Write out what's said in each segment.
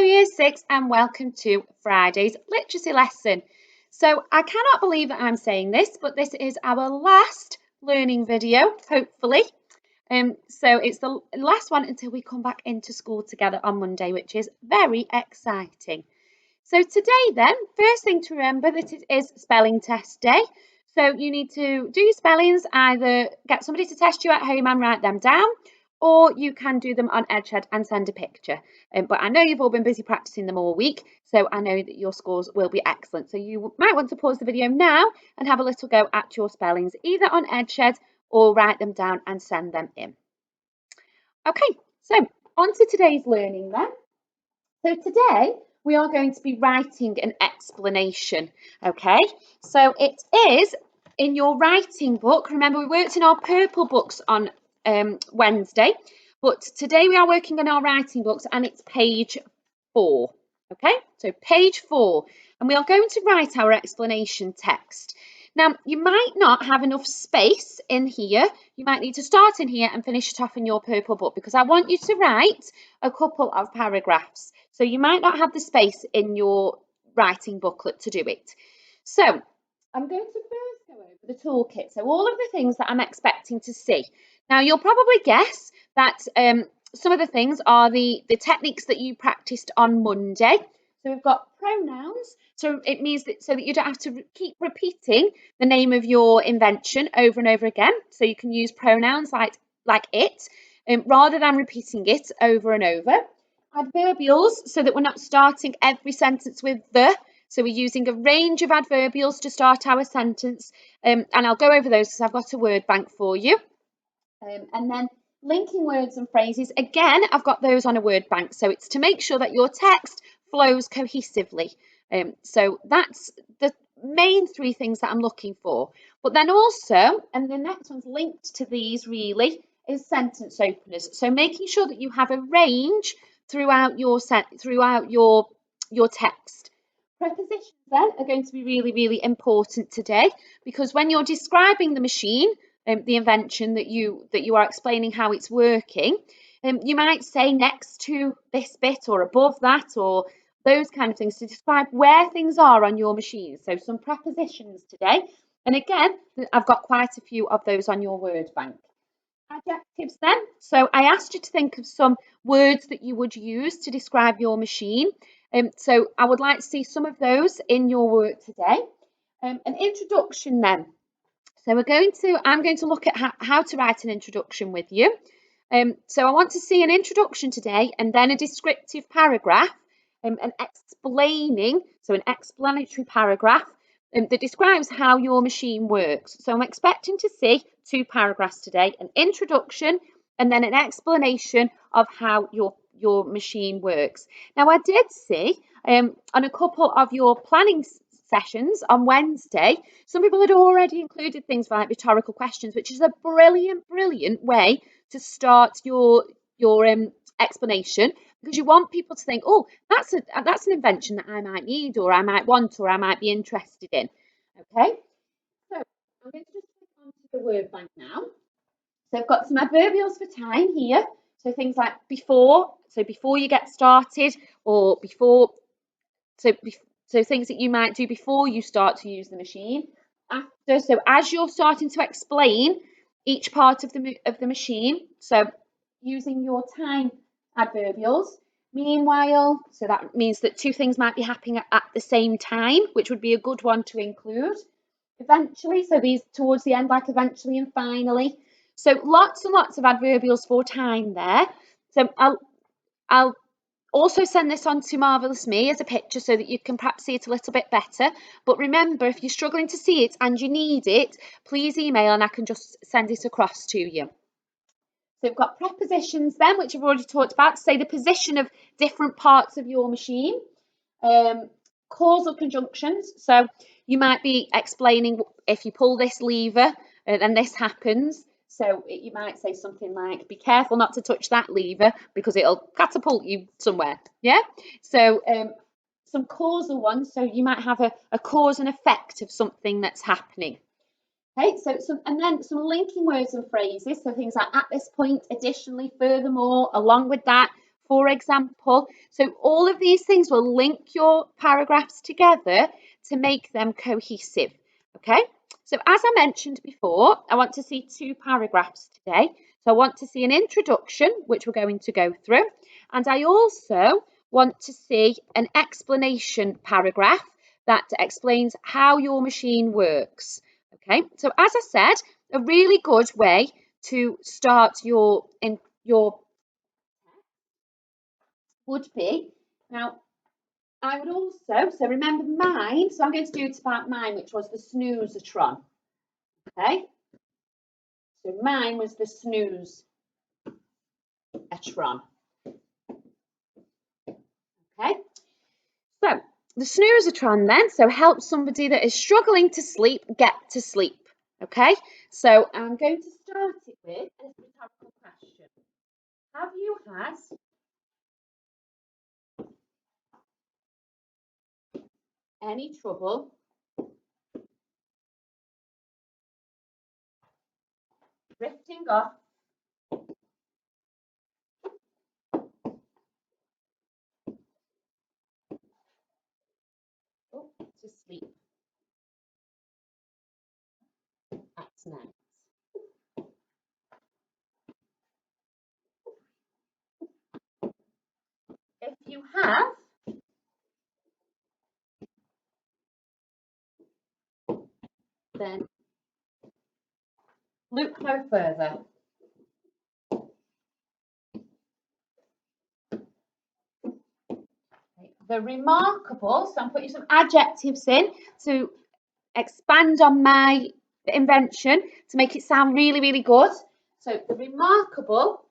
Year 6 and welcome to Friday's literacy lesson. So I cannot believe that I'm saying this, but this is our last learning video, hopefully. So it's the last one until we come back into school together on Monday, which is very exciting. So today then, first thing to remember that it is spelling test day. So you need to do your spellings, either get somebody to test you at home and write them down, or you can do them on Edgehead and send a picture. But I know you've all been busy practicing them all week, so I know that your scores will be excellent. So you might want to pause the video now and have a little go at your spellings, either on Edgehead or write them down and send them in. Okay, so on to today's learning then. So today we are going to be writing an explanation, okay? So it is in your writing book. Remember, we worked in our purple books on Wednesday, but today we are working on our writing books and it's page 4, okay? So page 4, and we are going to write our explanation text. Now, you might not have enough space in here. You might need to start in here and finish it off in your purple book because I want you to write a couple of paragraphs. So you might not have the space in your writing booklet to do it. So I'm going to first go over the toolkit. So all of the things that I'm expecting to see. Now, you'll probably guess that some of the things are the techniques that you practiced on Monday. So we've got pronouns. So it means that so that you don't have to keep repeating the name of your invention over and over again. So you can use pronouns like it, rather than repeating it over and over. Adverbials, so that we're not starting every sentence with the. So we're using a range of adverbials to start our sentence. And I'll go over those because I've got a word bank for you. And then linking words and phrases. Again, I've got those on a word bank. So it's to make sure that your text flows cohesively. So that's the main 3 things that I'm looking for. But then also, and the next one's linked to these really, is sentence openers. So making sure that you have a range throughout your text. Prepositions then are going to be really, really important today because when you're describing the machine, the invention that you are explaining how it's working, you might say next to this bit or above that or those kind of things to describe where things are on your machine. So some prepositions today. And again, I've got quite a few of those on your word bank. Adjectives then. So I asked you to think of some words that you would use to describe your machine. So I would like to see some of those in your work today. An introduction then. So I'm going to look at how to write an introduction with you. So I want to see an introduction today and then a descriptive paragraph, an explanatory paragraph that describes how your machine works. So I'm expecting to see 2 paragraphs today, an introduction and then an explanation of how your machine works. Now, I did see on a couple of your planning sessions on Wednesday, some people had already included things like rhetorical questions, which is a brilliant way to start your explanation, because you want people to think, oh, that's an invention that I might need or I might want or I might be interested in. Okay, so I'm going to just click onto the word bank now. So I've got some adverbials for time here. So things like before, so before you get started, or before, so things that you might do before you start to use the machine. After, so as you're starting to explain each part of the machine, so using your time adverbials. Meanwhile, so that means that 2 things might be happening at the same time, which would be a good one to include. Eventually, so these towards the end, like eventually and finally. So lots and lots of adverbials for time there. So I'll also send this on to Marvellous Me as a picture so that you can perhaps see it a little bit better. But remember, if you're struggling to see it and you need it, please email and I can just send it across to you. So we've got prepositions then, which I've already talked about, to say the position of different parts of your machine. Causal conjunctions, so you might be explaining if you pull this lever and this happens. So you might say something like, be careful not to touch that lever because it'll catapult you somewhere. Yeah. So some causal ones. So you might have a cause and effect of something that's happening. Okay. And then some linking words and phrases. So things like at this point, additionally, furthermore, along with that, for example. So all of these things will link your paragraphs together to make them cohesive. Okay, so as I mentioned before, I want to see 2 paragraphs today. So I want to see an introduction, which we're going to go through, and I also want to see an explanation paragraph that explains how your machine works. Okay, so as I said, a really good way to start your would be, now I would also, so remember mine, so I'm going to do it about mine, which was the snooze-a-tron. Okay, so mine was the snooze-a-tron. Okay, so the snooze-a-tron then, so help somebody that is struggling to sleep get to sleep. Okay, so I'm going to start it with a rhetorical question. Have you had any trouble drifting off to sleep at night? If you have, then look no further. The remarkable, so I'm putting some adjectives in to expand on my invention to make it sound really, really good. So the remarkable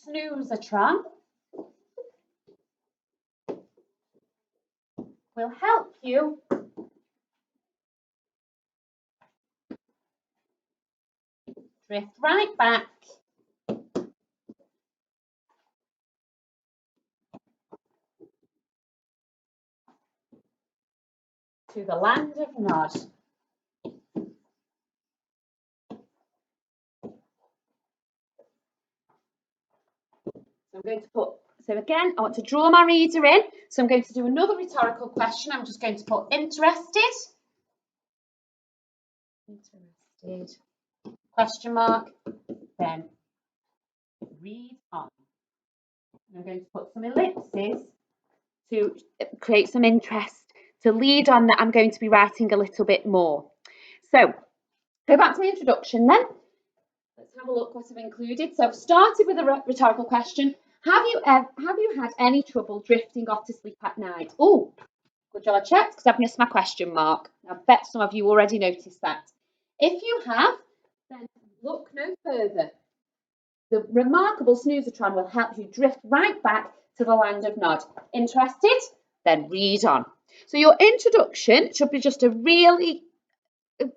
snooze-a-tron will help you drift right back to the land of Nod. So I'm going to put, so again, I want to draw my reader in. So I'm going to do another rhetorical question. I'm just going to put interested, question mark, then read on. I'm going to put some ellipses to create some interest, to lead on that I'm going to be writing a little bit more. So go back to my introduction then. Let's have a look what I've included. So I've started with a rhetorical question. Have you had any trouble drifting off to sleep at night? Oh, good job I checked because I've missed my question mark. I bet some of you already noticed that. If you have, then look no further. The remarkable snooze-a-tron will help you drift right back to the land of Nod. Interested? Then read on. So your introduction should be just a really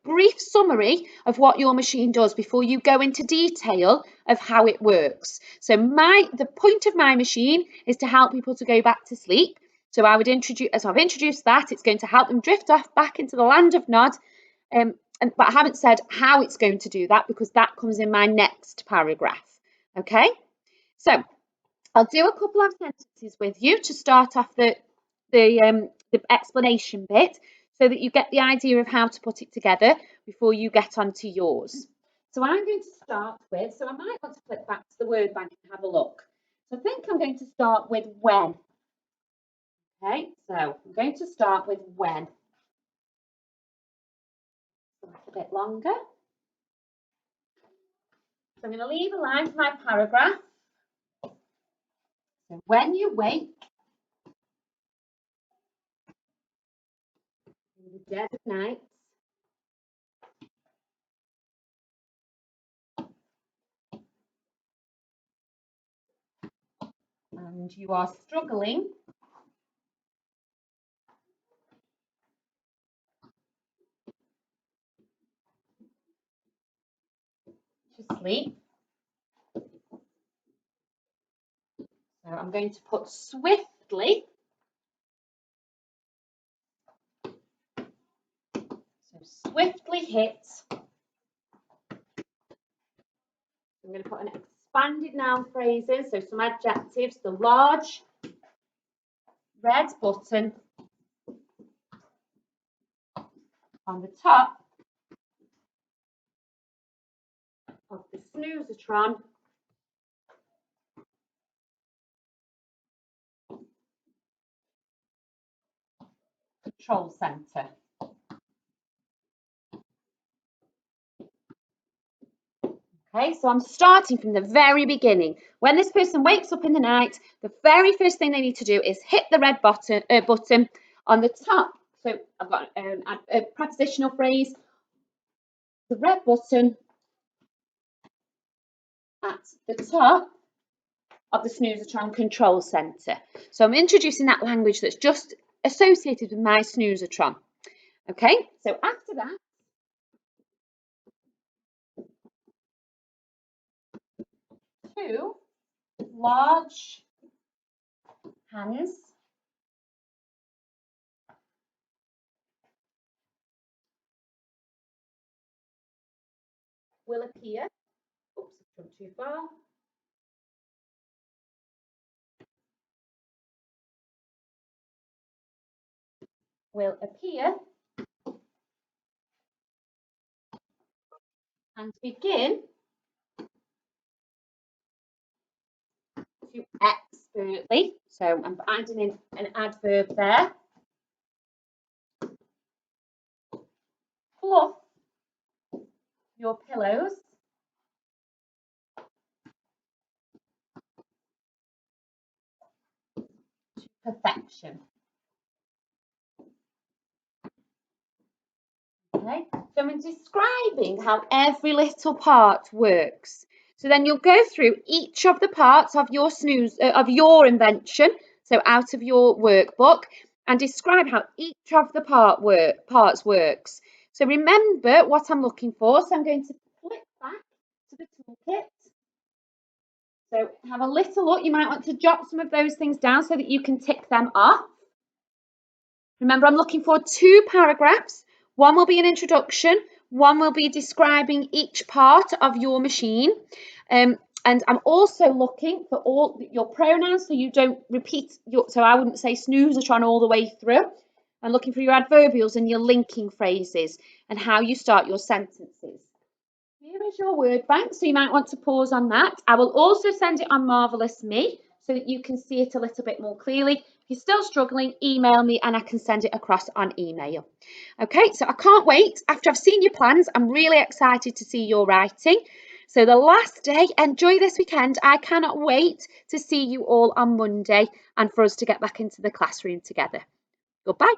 brief summary of what your machine does before you go into detail of how it works. So the point of my machine is to help people to go back to sleep. So I've introduced that. It's going to help them drift off back into the land of Nod. But I haven't said how it's going to do that because that comes in my next paragraph. Okay, so I'll do a couple of sentences with you to start off the explanation bit so that you get the idea of how to put it together before you get onto yours. So I'm going to start with, so I might want to flip back to the word bank and have a look. So I think I'm going to start with when. Okay, so I'm going to start with when. A bit longer. So I'm going to leave a line for my paragraph. So when you wake in the dead of night, and you are struggling to sleep. So I'm going to put swiftly. So swiftly hit I'm going to put an expanded noun phrase in, so some adjectives. The large red button on the top of the snoozatron control centre. Okay, so I'm starting from the very beginning. When this person wakes up in the night, the very first thing they need to do is hit the red button on the top. So I've got a prepositional phrase, the red button at the top of the snoozatron control centre. So I'm introducing that language that's just associated with my snoozatron. Okay, so after that, two large hands will appear. Oops, I've gone too far. Will appear and begin to expertly. So I'm adding in an adverb there. Fluff your pillows to perfection. Okay, so I'm describing how every little part works. So then you'll go through each of the parts of your of your invention, so out of your workbook, and describe how each of the parts works. So remember what I'm looking for. So I'm going to flip back to the toolkit. So have a little look. You might want to jot some of those things down so that you can tick them off. Remember, I'm looking for 2 paragraphs. One will be an introduction. One will be describing each part of your machine. And I'm also looking for all your pronouns so you don't repeat so I wouldn't say snoozatron all the way through. I'm looking for your adverbials and your linking phrases and how you start your sentences. Here is your word bank, so you might want to pause on that. I will also send it on Marvellous Me so that you can see it a little bit more clearly. If you're still struggling, email me and I can send it across on email. Okay, so I can't wait. After I've seen your plans, I'm really excited to see your writing. So the last day, enjoy this weekend. I cannot wait to see you all on Monday and for us to get back into the classroom together. Goodbye.